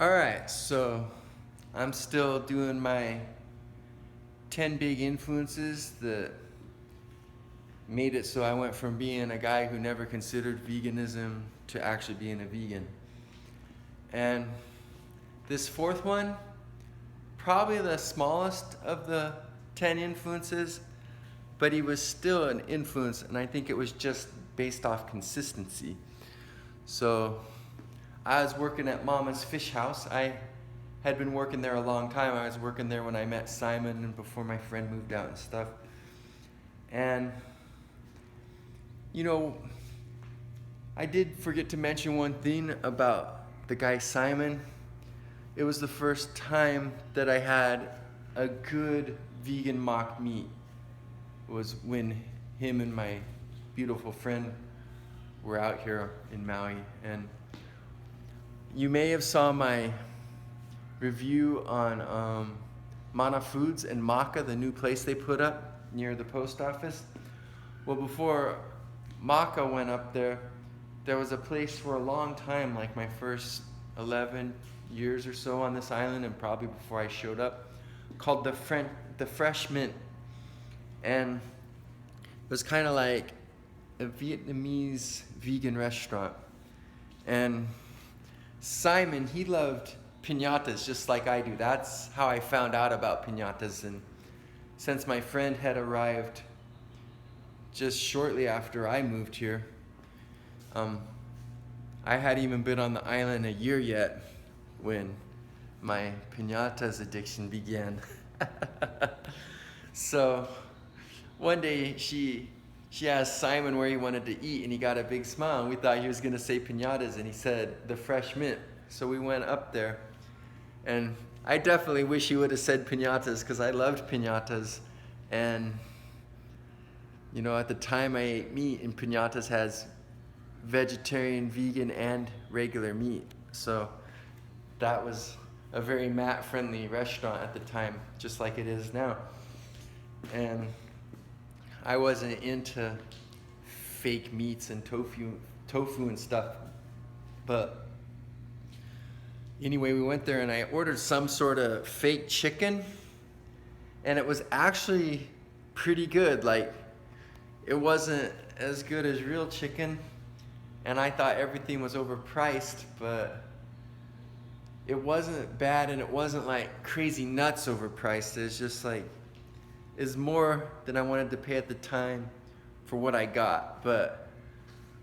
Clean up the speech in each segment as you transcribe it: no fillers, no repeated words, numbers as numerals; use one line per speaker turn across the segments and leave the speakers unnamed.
All right, so I'm still doing my 10 big influences that made it so I went from being a guy who never considered veganism to actually being a vegan. And this fourth one, probably the smallest of the 10 influences, but he was still an influence, and I think it was just based off consistency. So I was working at Mama's Fish House. I had been working there a long time. I was working there when I met Simon and before my friend moved out and stuff. And, you know, I did forget to mention one thing about the guy Simon. It was the first time that I had a good vegan mock meat. It was when him and my beautiful friend were out here in Maui. And you may have saw my review on Mana Foods and Maka, the new place they put up near the post office. Well, before Maka went up there, there was a place for a long time, like my first 11 years or so on this island, and probably before I showed up, called the Fresh Mint. And it was kind of like a Vietnamese vegan restaurant. And Simon, he loved piñatas just like I do. That's how I found out about piñatas. And since my friend had arrived just shortly after I moved here, I hadn't even been on the island a year yet when my piñatas addiction began. So one day she asked Simon where he wanted to eat, and he got a big smile, and we thought he was going to say piñatas, and he said the Fresh Mint. So we went up there, and I definitely wish he would have said piñatas because I loved piñatas. And you know, at the time I ate meat, and piñatas has vegetarian, vegan, and regular meat. So that was a very Matt-friendly restaurant at the time, just like it is now. And I wasn't into fake meats and tofu and stuff. But anyway, we went there and I ordered some sort of fake chicken, and it was actually pretty good. Like, it wasn't as good as real chicken, and I thought everything was overpriced, but it wasn't bad, and it wasn't like crazy nuts overpriced. It's just like, it's more than I wanted to pay at the time for what I got. But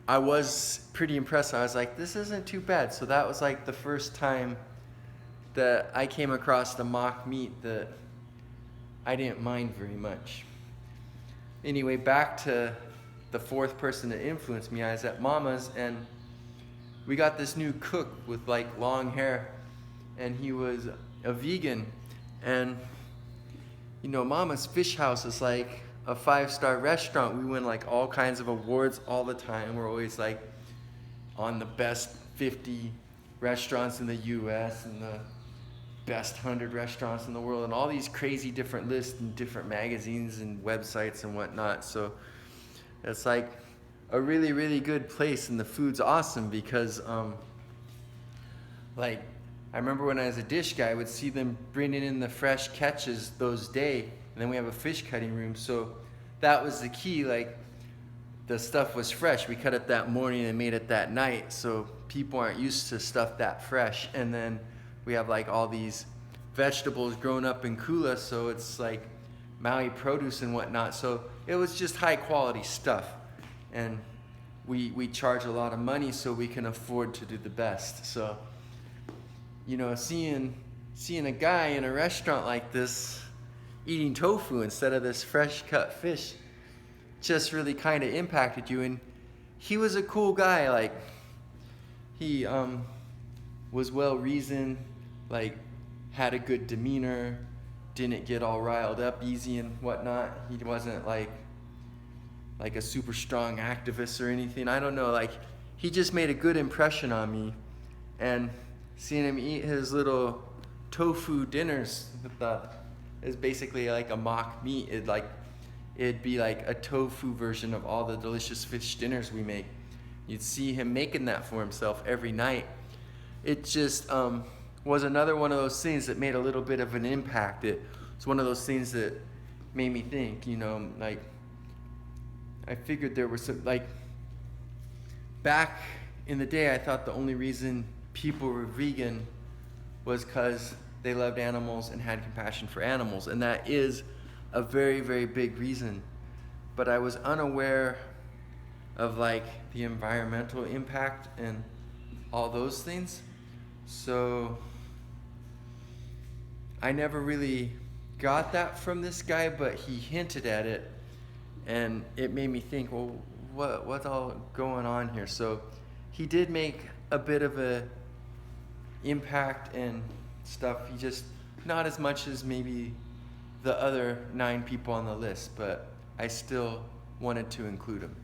I was pretty impressed. I was like, this isn't too bad. So that was like the first time that I came across the mock meat that I didn't mind very much. Anyway, back to the fourth person that influenced me. I was at Mama's, and we got this new cook with like long hair, and he was a vegan. And you know, Mama's Fish House is like a 5-star restaurant. We win like all kinds of awards all the time. We're always like on the best 50 restaurants in the US and the best 100 restaurants in the world, and all these crazy different lists and different magazines and websites and whatnot. So it's like a really, really good place, and the food's awesome because like, I remember when I was a dish guy, I would see them bringing in the fresh catches those days, and then we have a fish cutting room. So that was the key. Like, the stuff was fresh. We cut it that morning and made it that night, so people aren't used to stuff that fresh. And then we have like all these vegetables grown up in Kula, so it's like Maui produce and whatnot. So it was just high quality stuff, and we charge a lot of money so we can afford to do the best. So, you know, seeing a guy in a restaurant like this eating tofu instead of this fresh cut fish just really kind of impacted you. And he was a cool guy. Like, he was well reasoned, like had a good demeanor, didn't get all riled up easy and whatnot. He wasn't like a super strong activist or anything. I don't know, like, he just made a good impression on me. And seeing him eat his little tofu dinners with is basically like a mock meat. It'd be like a tofu version of all the delicious fish dinners we make. You'd see him making that for himself every night. It just was another one of those things that made a little bit of an impact. It's one of those things that made me think, like I figured there was some, like back in the day, I thought the only reason people were vegan was because they loved animals and had compassion for animals. And that is a very, very big reason. But I was unaware of like the environmental impact and all those things. So I never really got that from this guy, but he hinted at it, and it made me think, well, what's all going on here? So he did make a bit of a impact and stuff. He just not as much as maybe the other 9 people on the list, but I still wanted to include him.